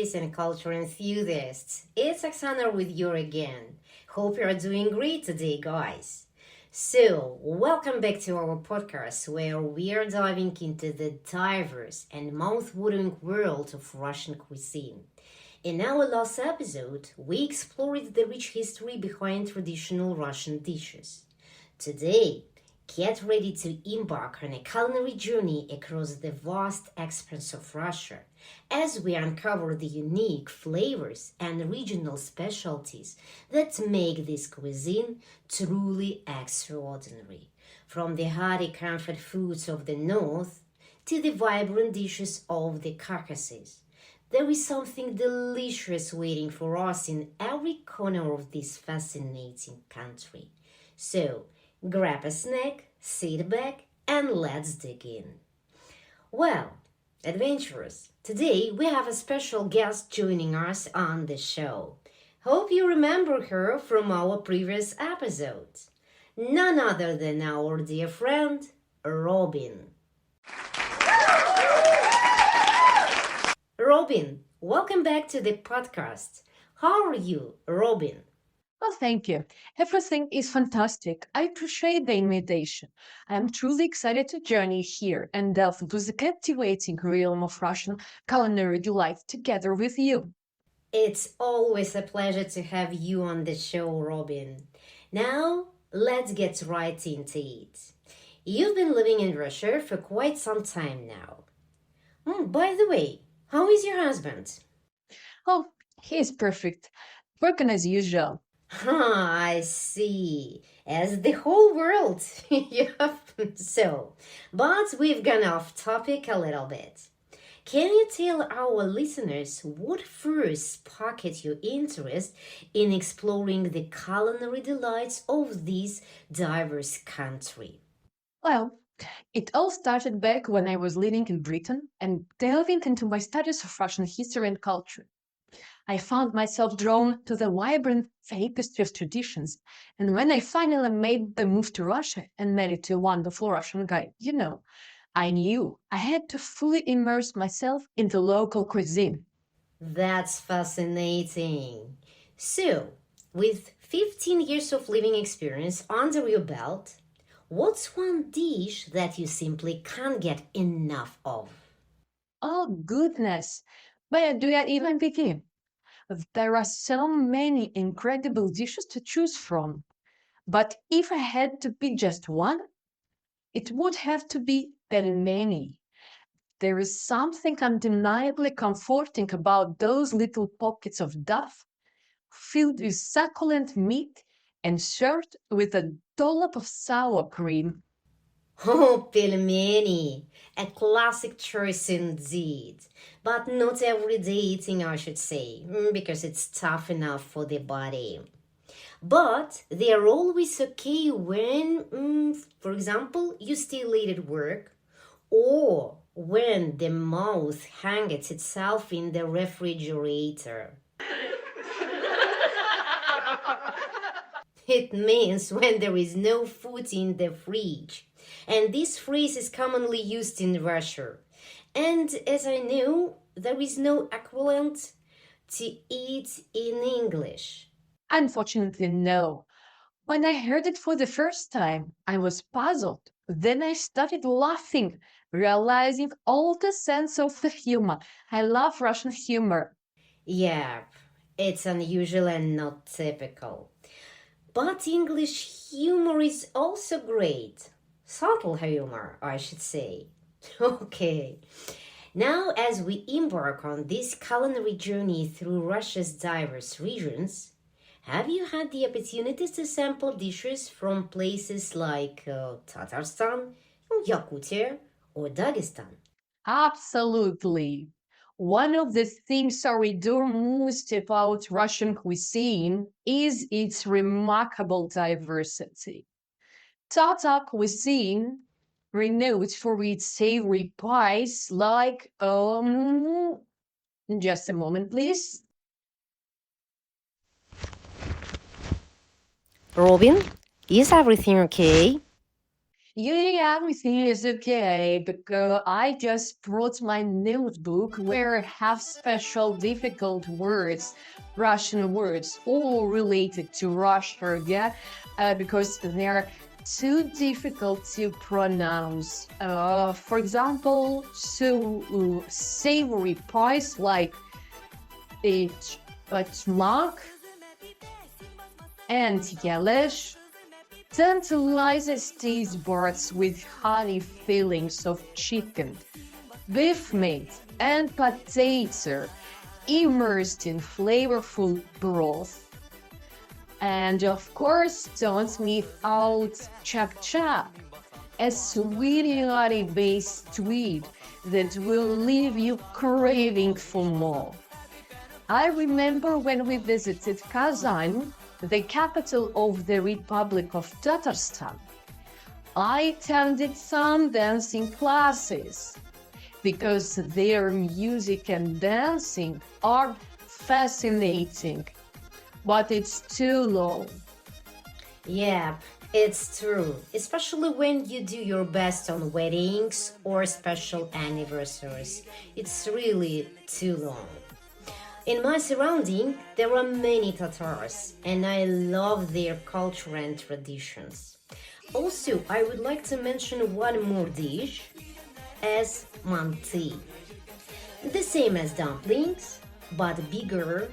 nationalities, and culture enthusiasts. It's Oksana with you again. Hope you're doing great today, guys. So, welcome back to our podcast where we are diving into the diverse and mouth-watering world of Russian cuisine. In our last episode, we explored the rich history behind traditional Russian dishes. Today, get ready to embark on a culinary journey across the vast expanse of Russia as we uncover the unique flavors and regional specialties that make this cuisine truly extraordinary. From the hearty comfort foods of the north to the vibrant dishes of the Caucasus. There is something delicious waiting for us in every corner of this fascinating country. So, grab a snack, sit back, and let's dig in. Well, adventurers, today we have a special guest joining us on the show. Hope you remember her from our previous episodes. None other than our dear friend, Robin. Robin, welcome back to the podcast. How are you, Robin? Well, thank you. Everything is fantastic. I appreciate the invitation. I am truly excited to journey here and delve into the captivating realm of Russian culinary delight together with you. It's always a pleasure to have you on the show, Robin. Now, let's get right into it. You've been living in Russia for quite some time now. By the way, how is your husband? Oh, he is perfect. Working as usual. I see. As the whole world. Yeah, so. But we've gone off topic a little bit. Can you tell our listeners what first sparked your interest in exploring the culinary delights of this diverse country? Well, it all started back when I was living in Britain and delving into my studies of Russian history and culture. I found myself drawn to the vibrant tapestry of traditions. And when I finally made the move to Russia and married to a wonderful Russian guy, I knew I had to fully immerse myself in the local cuisine. That's fascinating. So, with 15 years of living experience under your belt, what's one dish that you simply can't get enough of? Oh, goodness. Where do I even begin? There are so many incredible dishes to choose from. But if I had to pick just one, it would have to be pelmeni. There is something undeniably comforting about those little pockets of duff filled with succulent meat and served with a dollop of sour cream. Oh, pelmeni, a classic choice indeed. But not everyday eating, I should say, because it's tough enough for the body. But they are always okay when, for example, you still late at work or when the mouth hangs itself in the refrigerator. It means when there is no food in the fridge. And this phrase is commonly used in Russia. And as I know, there is no equivalent to it in English. Unfortunately, no. When I heard it for the first time, I was puzzled. Then I started laughing, realizing all the sense of the humor. I love Russian humor. Yeah, it's unusual and not typical. But English humor is also great. Subtle humor, I should say. Okay. Now, as we embark on this culinary journey through Russia's diverse regions, have you had the opportunities to sample dishes from places like Tatarstan, Yakutia, or Dagestan? Absolutely. One of the things I adore most about Russian cuisine is its remarkable diversity. Tatar cuisine, renowned for its savory pies, just a moment, please. Robin, is everything okay? Everything is okay because I just brought my notebook where I have special difficult words, Russian words, all related to Russia, yeah, because they're too difficult to pronounce. For example, savory pies like a smock and yellowish tantalizes taste buds with honey fillings of chicken, beef meat, and potato immersed in flavorful broth. And of course, don't leave out chak chak, a sweetie based sweet that will leave you craving for more. I remember when we visited Kazan, the capital of the Republic of Tatarstan. I attended some dancing classes because their music and dancing are fascinating, but it's too long. Yeah, it's true, especially when you do your best on weddings or special anniversaries. It's really too long. In my surrounding, there are many Tatars, and I love their culture and traditions. Also, I would like to mention one more dish as manti. The same as dumplings, but bigger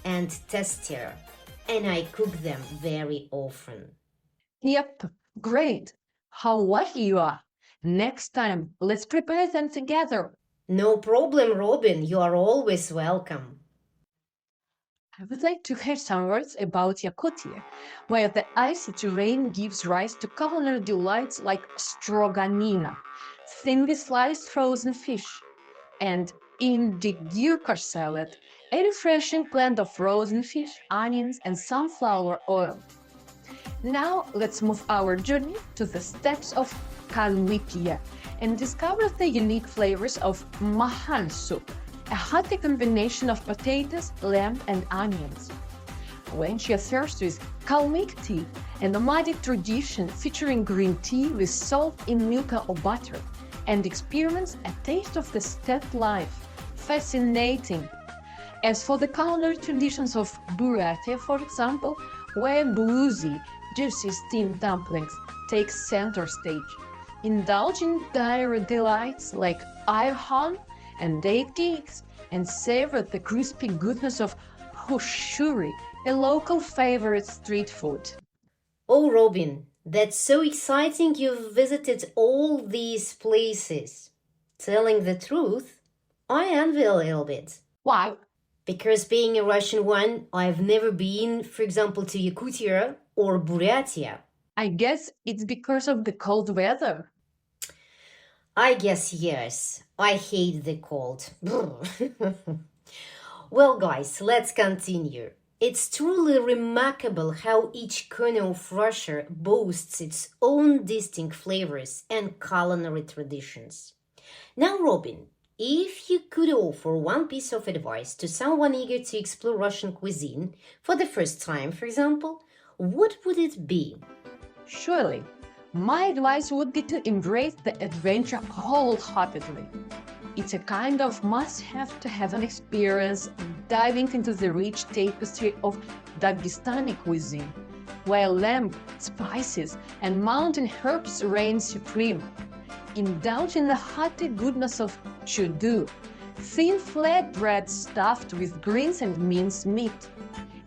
and tastier, and I cook them very often. Yep, great. How lucky you are. Next time, let's prepare them together. No problem, Robin, you are always welcome. I would like to hear some words about Yakutia, where the icy terrain gives rise to culinary delights like stroganina, thinly sliced frozen fish, and indigirka salad, a refreshing blend of frozen fish, onions, and sunflower oil. Now let's move our journey to the steppes of Kalmykia and discover the unique flavors of mahan soup, a hearty combination of potatoes, lamb, and onions. Quench your thirst with Kalmyk tea, a nomadic tradition featuring green tea with salt in milk or butter, and experience a taste of the steppe life. Fascinating! As for the culinary traditions of Buryatia, for example, where bluesy, juicy steamed dumplings take center stage, indulge in dairy delights like ayhan and date cakes, and savor the crispy goodness of hoshuri, a local favorite street food. Oh, Robin, that's so exciting you've visited all these places. Telling the truth, I envy a little bit. Why? Because being a Russian one, I've never been, for example, to Yakutia or Buryatia. I guess it's because of the cold weather. I guess yes. I hate the cold. Well, guys, let's continue. It's truly remarkable how each corner of Russia boasts its own distinct flavors and culinary traditions. Now, Robin, if you could offer one piece of advice to someone eager to explore Russian cuisine for the first time, for example, what would it be? Surely, my advice would be to embrace the adventure wholeheartedly. It's a kind of must-have to have an experience diving into the rich tapestry of Dagestani cuisine, where lamb, spices, and mountain herbs reign supreme. Indulge in the hearty goodness of chudu, thin flatbread stuffed with greens and minced meat,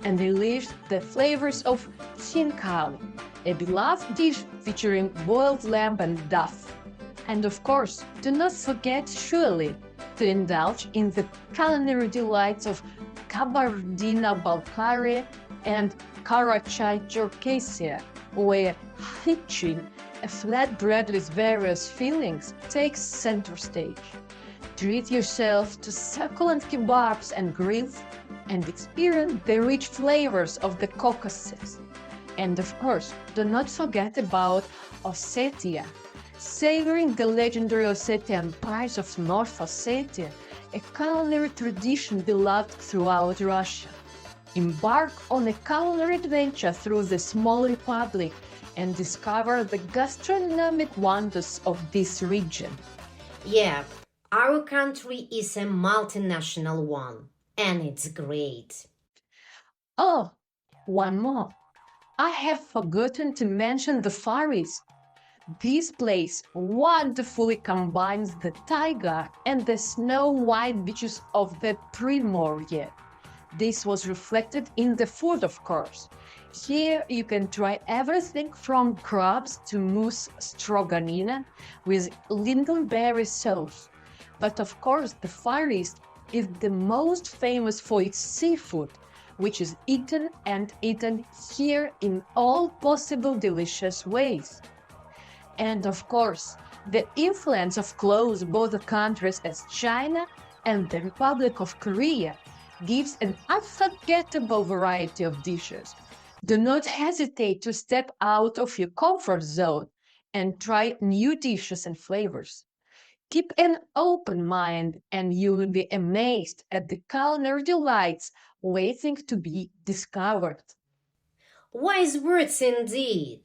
and relish the flavors of chinkali, a beloved dish featuring boiled lamb and duff. And of course, do not forget surely to indulge in the culinary delights of Kabardino-Balkaria and Karachay-Cherkessia, where hitchin, a flatbread with various fillings, takes center stage. Treat yourself to succulent kebabs and grills and experience the rich flavors of the Caucasus. And of course, do not forget about Ossetia, savoring the legendary Ossetian pies of North Ossetia, a culinary tradition beloved throughout Russia. Embark on a culinary adventure through the small republic and discover the gastronomic wonders of this region. Yeah, our country is a multinational one, and it's great. Oh, one more. I have forgotten to mention the Far East. This place wonderfully combines the taiga and the snow-white beaches of the Primorje. This was reflected in the food, of course. Here you can try everything from crabs to mousse stroganina with lingonberry sauce. But of course, the Far East is the most famous for its seafood, which is eaten and eaten here in all possible delicious ways. And of course, the influence of close border countries as China and the Republic of Korea gives an unforgettable variety of dishes. Do not hesitate to step out of your comfort zone and try new dishes and flavors. Keep an open mind and you will be amazed at the culinary delights waiting to be discovered. Wise words indeed.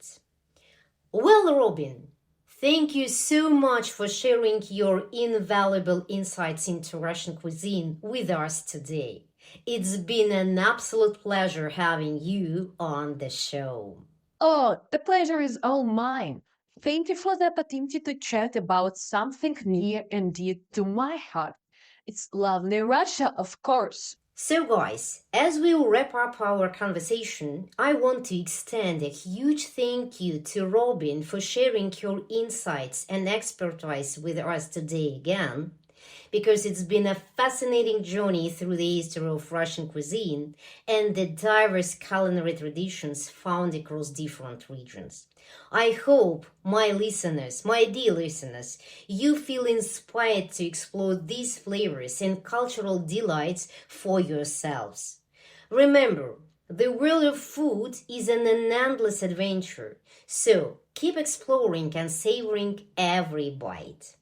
Well, Robin, thank you so much for sharing your invaluable insights into Russian cuisine with us today. It's been an absolute pleasure having you on the show. Oh, the pleasure is all mine. Thank you for the opportunity to chat about something near and dear to my heart. It's lovely Russia, of course. So, guys, as we wrap up our conversation, I want to extend a huge thank you to Robin for sharing your insights and expertise with us today again, because it's been a fascinating journey through the history of Russian cuisine and the diverse culinary traditions found across different regions. I hope, my dear listeners, you feel inspired to explore these flavors and cultural delights for yourselves. Remember, the world of food is an endless adventure, so keep exploring and savoring every bite.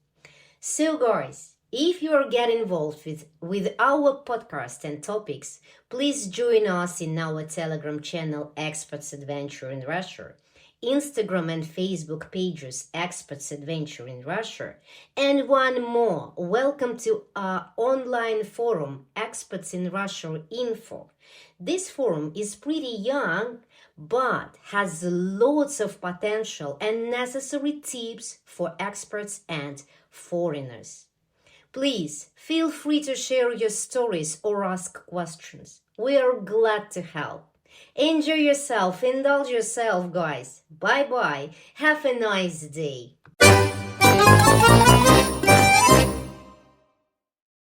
So, guys, if you are getting involved with our podcast and topics, please join us in our Telegram channel Experts Adventure in Russia, Instagram and Facebook pages Experts Adventure in Russia, and one more, welcome to our online forum Experts in Russia Info. This forum is pretty young but has lots of potential and necessary tips for experts and foreigners. Please feel free to share your stories or ask questions. We are glad to help. Enjoy yourself, indulge yourself, guys. Bye bye. Have a nice day.